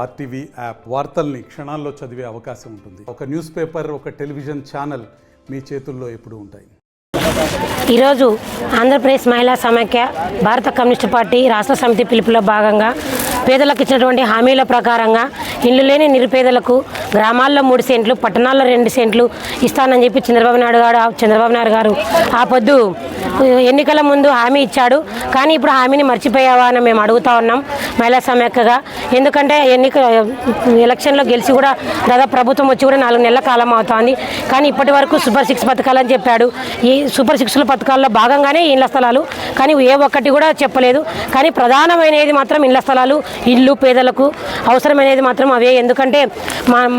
RTV app వార్తల్ని క్షణాల్లో చదివే అవకాశం ఉంటుంది. ఒక న్యూస్ పేపర్, ఒక టెలివిజన్ ఛానల్ మీ చేతుల్లో ఎప్పుడూ ఉంటాయి. ఈరోజు ఆంధ్రప్రదేశ్ మహిళా సమైక్య భారత కమ్యూనిస్టు పార్టీ రాష్ట్ర సమితి పిలుపులో భాగంగా పేదలకు ఇచ్చినటువంటి హామీల ప్రకారంగా ఇల్లు లేని నిరుపేదలకు గ్రామాల్లో 3 సెంట్లు, పట్టణాల్లో 2 సెంట్లు ఇస్తానని చెప్పి చంద్రబాబు నాయుడు గారు ఆ పొద్దు ఎన్నికల ముందు హామీ ఇచ్చాడు. కానీ ఇప్పుడు హామీని మర్చిపోయావా అని మేము అడుగుతా ఉన్నాం మహిళా సమైక్యగా. ఎందుకంటే ఎలక్షన్లో గెలిచి కూడా దాదాపు ప్రభుత్వం వచ్చి కూడా 4 నెలల కాలం అవుతోంది. కానీ ఇప్పటి వరకు సూపర్ 6 పథకాలని చెప్పాడు. ఈ సూపర్ 6 పథకాల్లో భాగంగానే ఇళ్ల స్థలాలు, కానీ ఏ ఒక్కటి కూడా చెప్పలేదు. కానీ ప్రధానమైనది మాత్రం ఇళ్ల స్థలాలు, ఇల్లు పేదలకు అవసరమైనది మాత్రం అవే. ఎందుకంటే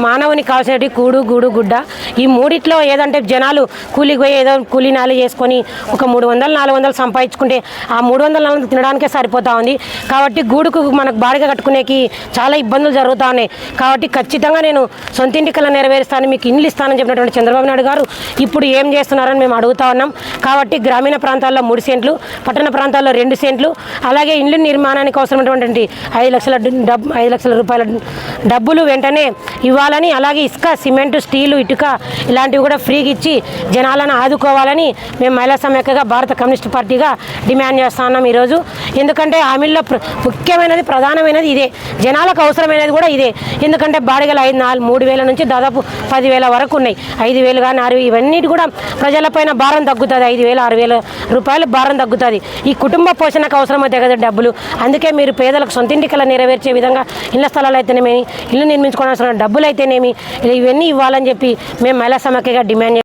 మానవునికి కావాల్సినవి కూడు, గూడు, గుడ్డ. ఈ మూడిట్లో ఏదంటే జనాలు కూలికి పోయి ఏదో కూలీనాలు చేసుకొని ఒక 300-400 సంపాదించుకుంటే ఆ 300-400 తినడానికే సరిపోతా ఉంది. కాబట్టి గూడుకు మనకు బాడిగ కట్టుకునేకి చాలా ఇబ్బందులు జరుగుతూ ఉన్నాయి. కాబట్టి ఖచ్చితంగా నేను సొంతింటి కల నెరవేరుస్తాను, మీకు ఇండ్లు ఇస్తానని చెప్పినటువంటి చంద్రబాబు నాయుడు గారు ఇప్పుడు ఏం చేస్తున్నారని మేము అడుగుతా ఉన్నాం. కాబట్టి గ్రామీణ ప్రాంతాల్లో 3 సెంట్లు, పట్టణ ప్రాంతాల్లో 2 సెంట్లు, అలాగే ఇండ్ల నిర్మాణానికి అవసరమైనటువంటి 5 లక్షల రూపాయల డబ్బులు వెంటనే ఇవ్వాలని, అలాగే ఇసుక, సిమెంటు, స్టీలు, ఇటుక ఇలాంటివి కూడా ఫ్రీగా ఇచ్చి జనాలను ఆదుకోవాలని మేము మహిళా సమైక్యగా భారత కమ్యూనిస్ట్ పార్టీగా డిమాండ్ చేస్తా ఉన్నాం ఈరోజు. ఎందుకంటే హామీల్లో ముఖ్యమైనది, ప్రధానమైనది ఇదే. జనాలకు అవసరమైనది కూడా ఇదే. ఎందుకంటే బాడిగలు 3,000 నుంచి దాదాపు 10,000 వరకు ఉన్నాయి. 5,000 కానీ 6,000 ఇవన్నీ కూడా ప్రజలపైన భారం తగ్గుతుంది. 5,000-6,000 రూపాయలు భారం తగ్గుతుంది. ఈ కుటుంబ పోషణకు అవసరమైతే కదా డబ్బులు. అందుకే మీరు పేదలకు సొంతింటికల నెరవేర్చే విధంగా ఇళ్ల స్థలాలు అయితేనేమి, ఇల్లు నిర్మించుకోవాల్సిన డబ్బులు అయితేనేమి ఇవన్నీ ఇవ్వాలని చెప్పి మేము మహిళా సమైక్యగా డిమాండ్.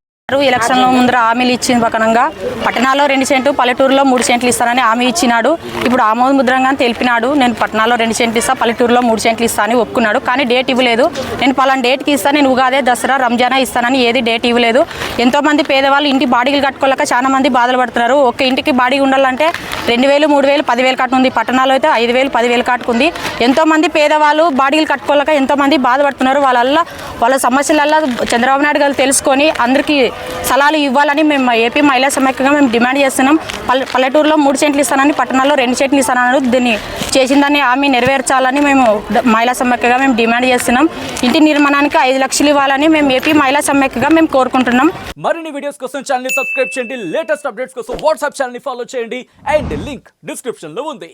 ఎలక్షన్లో ముందర హామీలు ఇచ్చిన ప్రకారంగా పట్టణాల్లో 2 సెంట్లు, పల్లెటూరులో 3 సెంట్లు ఇస్తానని హామీ ఇచ్చినాడు. ఇప్పుడు ఆమోద ముద్రంగా తెలిపినాడు. నేను పట్టణాల్లో 2 సెంట్లు ఇస్తాను, పల్లెటూరులో 3 సెంట్లు ఇస్తానని ఒప్పుకున్నాడు. కానీ డేట్ ఇవ్వలేదు. నేను పలానా డేట్కి ఇస్తాను, నేను ఉగాదే, దసరా, రంజానా ఇస్తానని ఏది డేట్ ఇవ్వలేదు. ఎంతోమంది పేదవాళ్ళు ఇంటి బాడీలు కట్టుకోలేక చాలా మంది బాధలు పడుతున్నారు. ఒక ఇంటికి బాడీ ఉండాలంటే 2,000, 3,000, 10,000 కట్టుకుంది. పట్టణాల్లో అయితే 5,000, 10,000 కట్టుకుంది. ఎంతోమంది పేదవాళ్ళు బాడీలు కట్టుకోలేక ఎంతోమంది బాధపడుతున్నారు. వాళ్ళ సమస్యలల్లో చంద్రబాబు నాయుడు గారు తెలుసుకొని అందరికీ స్థలాలు ఇవ్వాలని మేము ఏపీ మహిళా సమైక్యగా మేము డిమాండ్ చేస్తున్నాం. పల్లెటూరులో 3 సెంట్లు ఇస్తానని, పట్టణాల్లో 2 సెంట్లు ఇస్తానని దీన్ని చేసిందని హామీ నెరవేర్చాలని మేము మహిళా సమైక్యగా మేము డిమాండ్ చేస్తున్నాం. ఇంటి నిర్మాణానికి 5 లక్షలు ఇవ్వాలని మేము ఏపీ మహిళా సమైక్యగా మేము కోరుకుంటున్నాం. మరిన్ని వీడియోస్ కోసం ఛానల్ ని సబ్స్క్రైబ్ చేయండి. లేటెస్ట్ అప్డేట్స్ కోసం వాట్సాప్ ఛానల్ ని ఫాలో చేయండి. అండ్ లింక్ డిస్క్రిప్షన్ లో ఉంది.